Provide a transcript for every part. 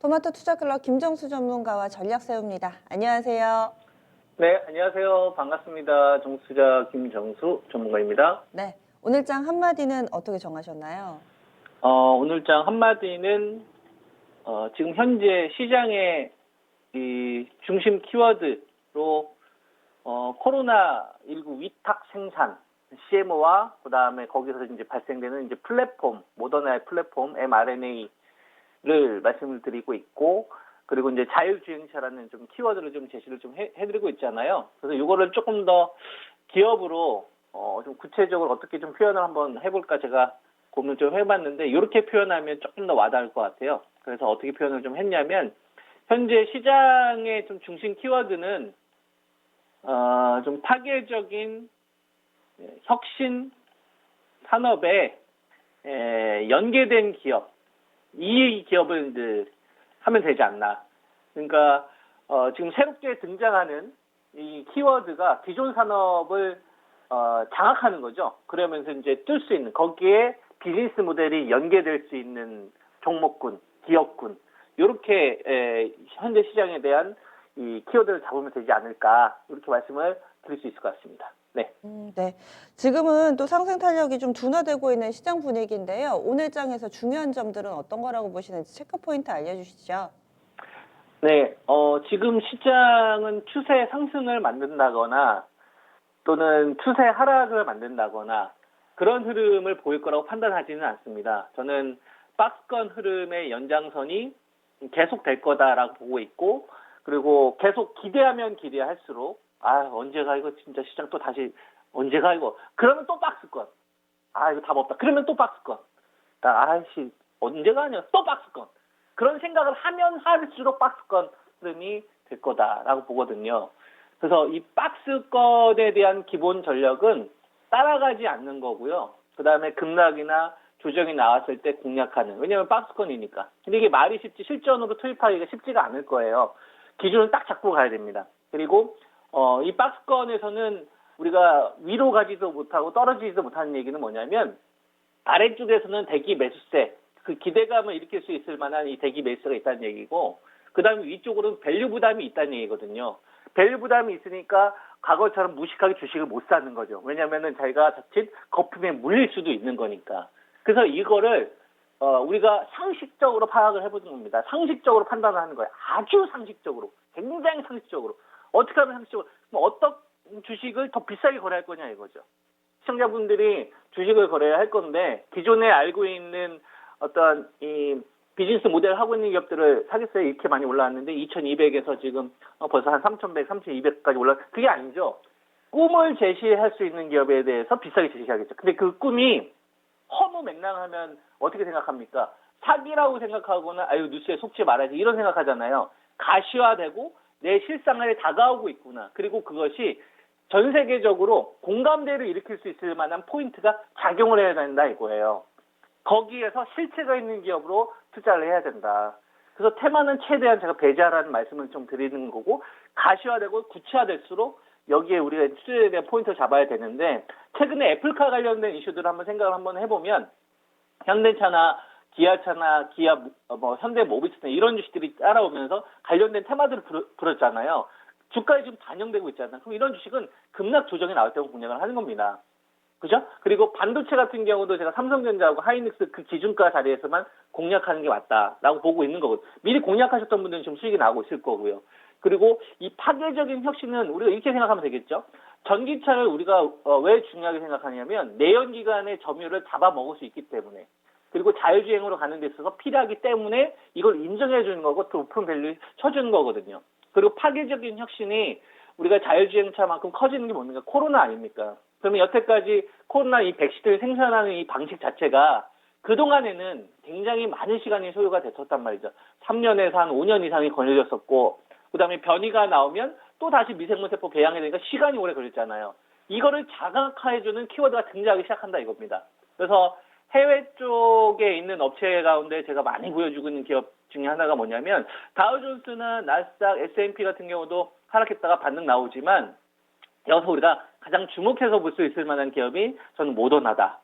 토마토 투자클럽 김정수 전문가와 전략 세웁니다. 안녕하세요. 네, 안녕하세요. 반갑습니다. 정수자 김정수 전문가입니다. 네, 오늘장 한마디는 어떻게 정하셨나요? 오늘장 한마디는 지금 현재 시장의 이 중심 키워드로 코로나19 위탁 생산 CMO와 그다음에 거기서 이제 발생되는 이제 플랫폼 모더나의 플랫폼 mRNA를 말씀을 드리고 있고, 그리고 이제 자율주행차라는 좀 키워드를 좀 제시를 좀 해드리고 있잖아요. 그래서 이거를 조금 더 기업으로 좀 구체적으로 어떻게 좀 표현을 한번 해볼까 제가 고민을 좀 해봤는데, 이렇게 표현하면 조금 더 와닿을 것 같아요. 그래서 어떻게 표현을 좀 했냐면, 현재 시장의 좀 중심 키워드는 좀 파괴적인 혁신 산업에 연계된 기업, 이 기업을 이제 하면 되지 않나. 그러니까 지금 새롭게 등장하는 이 키워드가 기존 산업을 장악하는 거죠. 그러면서 이제 뜰 수 있는, 거기에 비즈니스 모델이 연계될 수 있는 종목군, 기업군, 이렇게 현재 시장에 대한 이 키워드를 잡으면 되지 않을까, 이렇게 말씀을 드릴 수 있을 것 같습니다. 네. 네. 지금은 또 상승 탄력이 좀 둔화되고 있는 시장 분위기인데요. 오늘장에서 중요한 점들은 어떤 거라고 보시는지 체크 포인트 알려주시죠. 네, 지금 시장은 추세 상승을 만든다거나 또는 추세 하락을 만든다거나 그런 흐름을 보일 거라고 판단하지는 않습니다. 저는 박스권 흐름의 연장선이 계속 될 거다라고 보고 있고, 그리고 계속 기대하면 기대할수록 언제가 이거 진짜 시장 또 다시 언제가 이거, 그러면 또 박스권, 이거 답 없다, 그러면 또 박스권, 언제가 아니야 또 박스권, 그런 생각을 하면 할수록 박스권 흐름이 될 거다라고 보거든요. 그래서 이 박스권에 대한 기본 전력은 따라가지 않는 거고요. 그 다음에 급락이나 조정이 나왔을 때 공략하는, 왜냐하면 박스권이니까. 근데 이게 말이 쉽지 실전으로 투입하기가 쉽지가 않을 거예요. 기준을 딱 잡고 가야 됩니다. 그리고 이 박스권에서는 우리가 위로 가지도 못하고 떨어지지도 못하는 얘기는 뭐냐면, 아래쪽에서는 대기 매수세, 그 기대감을 일으킬 수 있을 만한 이 대기 매수가 있다는 얘기고, 그 다음에 위쪽으로는 밸류 부담이 있다는 얘기거든요. 밸류 부담이 있으니까 과거처럼 무식하게 주식을 못 사는 거죠. 왜냐면은 자기가 자칫 거품에 물릴 수도 있는 거니까. 그래서 이거를 우리가 상식적으로 파악을 해보는 겁니다. 상식적으로 판단을 하는 거예요. 아주 상식적으로, 굉장히 상식적으로. 어떻게 하면 상식적으로, 어떤 주식을 더 비싸게 거래할 거냐 이거죠. 시청자분들이 주식을 거래해야 할 건데, 기존에 알고 있는 어떤 이 비즈니스 모델을 하고 있는 기업들을 사겠어요? 이렇게 많이 올라왔는데 2200에서 지금 벌써 한 3100, 3200까지 그게 아니죠. 꿈을 제시할 수 있는 기업에 대해서 비싸게 제시하겠죠. 근데 그 꿈이 허무맹랑하면 어떻게 생각합니까? 사기라고 생각하거나 뉴스에 속지 말아야지 이런 생각하잖아요. 가시화되고 내 실상에 다가오고 있구나. 그리고 그것이 전 세계적으로 공감대를 일으킬 수 있을 만한 포인트가 작용을 해야 된다 이거예요. 거기에서 실체가 있는 기업으로 투자를 해야 된다. 그래서 테마는 최대한 제가 배제하라는 말씀을 좀 드리는 거고, 가시화되고 구체화될수록 여기에 우리가 투자에 대한 포인트를 잡아야 되는데, 최근에 애플카 관련된 이슈들을 한번 생각을 한번 해보면, 현대차나 기아차나 현대모비스나 이런 주식들이 따라오면서 관련된 테마들을 불었잖아요. 주가에 지금 반영되고 있잖아요. 그럼 이런 주식은 급락 조정이 나올 때고 공략을 하는 겁니다. 그죠? 그리고 반도체 같은 경우도 제가 삼성전자하고 하이닉스 그 기준가 자리에서만 공략하는 게 맞다라고 보고 있는 거거든요. 미리 공략하셨던 분들은 지금 수익이 나오고 있을 거고요. 그리고 이 파괴적인 혁신은 우리가 이렇게 생각하면 되겠죠. 전기차를 우리가 왜 중요하게 생각하냐면 내연기관의 점유율을 잡아먹을 수 있기 때문에, 그리고 자율주행으로 가는 데 있어서 필요하기 때문에 이걸 인정해 주는 거고 또 오픈 밸류 쳐주는 거거든요. 그리고 파괴적인 혁신이 우리가 자율주행차만큼 커지는 게 뭡니까? 코로나 아닙니까? 그러면 여태까지 코로나 이 백신을 생산하는 이 방식 자체가 그동안에는 굉장히 많은 시간이 소요가 됐었단 말이죠. 3년에서 한 5년 이상이 걸렸었고, 그 다음에 변이가 나오면 또 다시 미생물세포 배양이 되니까 시간이 오래 걸렸잖아요. 이거를 자각화해주는 키워드가 등장하기 시작한다 이겁니다. 그래서 해외 쪽에 있는 업체 가운데 제가 많이 보여주고 있는 기업 중에 하나가 뭐냐면, 다우존스나 나스닥, S&P 같은 경우도 하락했다가 반등 나오지만, 여기서 우리가 가장 주목해서 볼 수 있을 만한 기업이 저는 모더나다.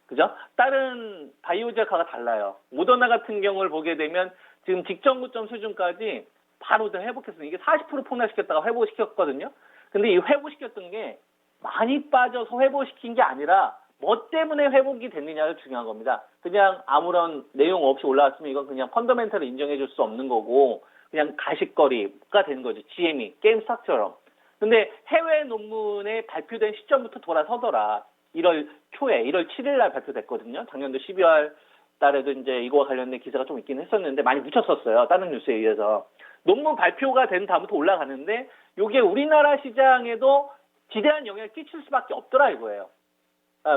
그죠? 다른 바이오제카가 달라요. 모더나 같은 경우를 보게 되면 지금 직전 고점 수준까지 바로 더 회복했습니다. 이게 40% 폭락시켰다가 회복시켰거든요. 근데 이 회복시켰던 게 많이 빠져서 회복시킨 게 아니라 뭐 때문에 회복이 됐느냐가 중요한 겁니다. 그냥 아무런 내용 없이 올라왔으면 이건 그냥 펀더멘털을 인정해 줄 수 없는 거고 그냥 가십거리가 되는 거죠. GME, 게임 스탁처럼. 근데 해외 논문에 발표된 시점부터 돌아서더라. 1월 초에, 1월 7일 날 발표됐거든요. 작년도 12월 달에도 이제 이거와 관련된 기사가 좀 있긴 했었는데 많이 묻혔었어요. 다른 뉴스에 의해서. 논문 발표가 된 다음부터 올라가는데 이게 우리나라 시장에도 지대한 영향을 끼칠 수밖에 없더라 이거예요.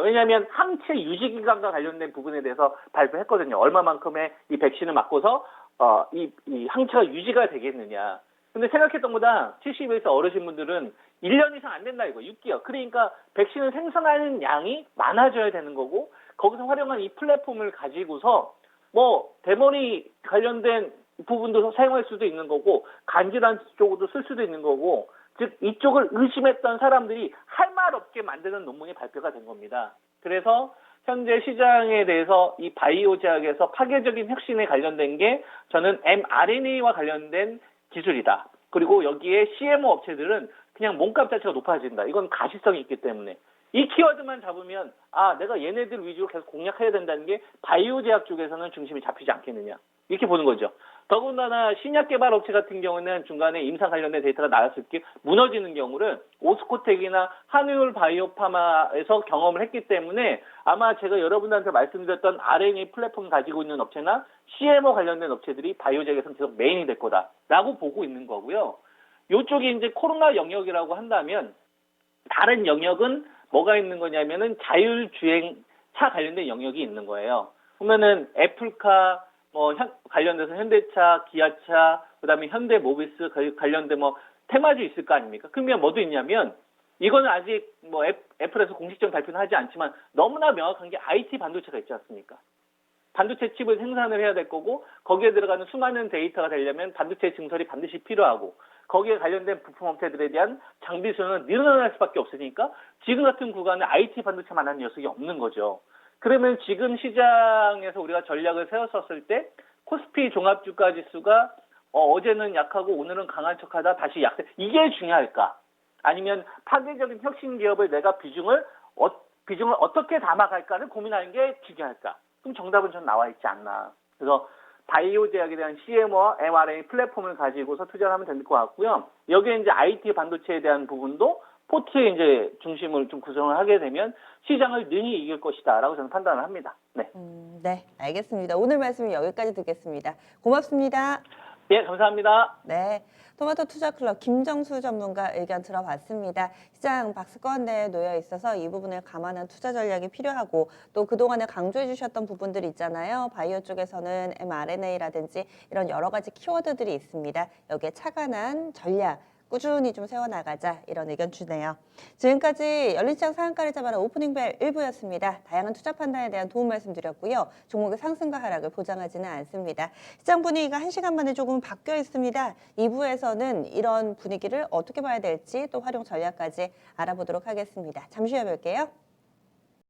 왜냐하면 항체 유지 기간과 관련된 부분에 대해서 발표했거든요. 얼마만큼의 이 백신을 맞고서 이 항체가 유지가 되겠느냐. 근데 생각했던 것보다 70에서 어르신 분들은 1년 이상 안 된다 이거 6개월. 그러니까 백신을 생산하는 양이 많아져야 되는 거고 거기서 활용한 이 플랫폼을 가지고서 뭐 대머리 관련된 부분도 사용할 수도 있는 거고 간질환 쪽으로도 쓸 수도 있는 거고 즉 이쪽을 의심했던 사람들이 할 말 없게 만드는 논문이 발표가 된 겁니다. 그래서 현재 시장에 대해서 이 바이오 제약에서 파괴적인 혁신에 관련된 게 저는 mRNA와 관련된 기술이다. 그리고 여기에 CMO 업체들은 그냥 몸값 자체가 높아진다. 이건 가시성이 있기 때문에. 이 키워드만 잡으면 내가 얘네들 위주로 계속 공략해야 된다는 게 바이오 제약 쪽에서는 중심이 잡히지 않겠느냐. 이렇게 보는 거죠. 더군다나 신약 개발 업체 같은 경우는 중간에 임상 관련된 데이터가 나왔을 때 무너지는 경우를 오스코텍이나 한우율 바이오파마에서 경험을 했기 때문에 아마 제가 여러분들한테 말씀드렸던 RNA 플랫폼 가지고 있는 업체나 CMO 관련된 업체들이 바이오제약에서는 계속 메인이 될 거다라고 보고 있는 거고요. 이쪽이 이제 코로나 영역이라고 한다면 다른 영역은 뭐가 있는 거냐면은 자율주행차 관련된 영역이 있는 거예요. 보면은 애플카 관련돼서 현대차, 기아차, 그다음에 현대모비스 관련된 테마주 있을 거 아닙니까? 그러면 뭐도 있냐면 이거는 아직 애플에서 공식적인 발표는 하지 않지만 너무나 명확한 게 IT 반도체가 있지 않습니까? 반도체 칩을 생산을 해야 될 거고 거기에 들어가는 수많은 데이터가 되려면 반도체 증설이 반드시 필요하고 거기에 관련된 부품 업체들에 대한 장비 수는 늘어날 수밖에 없으니까 지금 같은 구간에 IT 반도체만한 녀석이 없는 거죠. 그러면 지금 시장에서 우리가 전략을 세웠었을 때 코스피 종합주가 지수가 어제는 약하고 오늘은 강한 척하다 다시 약세. 이게 중요할까? 아니면 파괴적인 혁신 기업을 내가 비중을 어떻게 담아갈까를 고민하는 게 중요할까? 그럼 정답은 전 나와 있지 않나. 그래서 바이오 제약에 대한 CMO와 mRNA 플랫폼을 가지고서 투자를 하면 될 것 같고요. 여기에 이제 IT 반도체에 대한 부분도 포트에 이제 중심을 좀 구성을 하게 되면 시장을 능히 이길 것이다라고 저는 판단을 합니다. 네. 네, 알겠습니다. 오늘 말씀 여기까지 듣겠습니다. 고맙습니다. 예, 감사합니다. 네, 토마토 투자 클럽 김정수 전문가 의견 들어봤습니다. 시장 박스권대에 놓여 있어서 이 부분을 감안한 투자 전략이 필요하고 또 그동안에 강조해 주셨던 부분들 있잖아요. 바이오 쪽에서는 mRNA라든지 이런 여러 가지 키워드들이 있습니다. 여기에 차관한 전략 꾸준히 좀 세워나가자 이런 의견 주네요. 지금까지 열린시장 상한가를 잡아라 오프닝벨 1부였습니다. 다양한 투자 판단에 대한 도움 말씀드렸고요. 종목의 상승과 하락을 보장하지는 않습니다. 시장 분위기가 1시간 만에 조금 바뀌어 있습니다. 2부에서는 이런 분위기를 어떻게 봐야 될지 또 활용 전략까지 알아보도록 하겠습니다. 잠시 후에 뵐게요.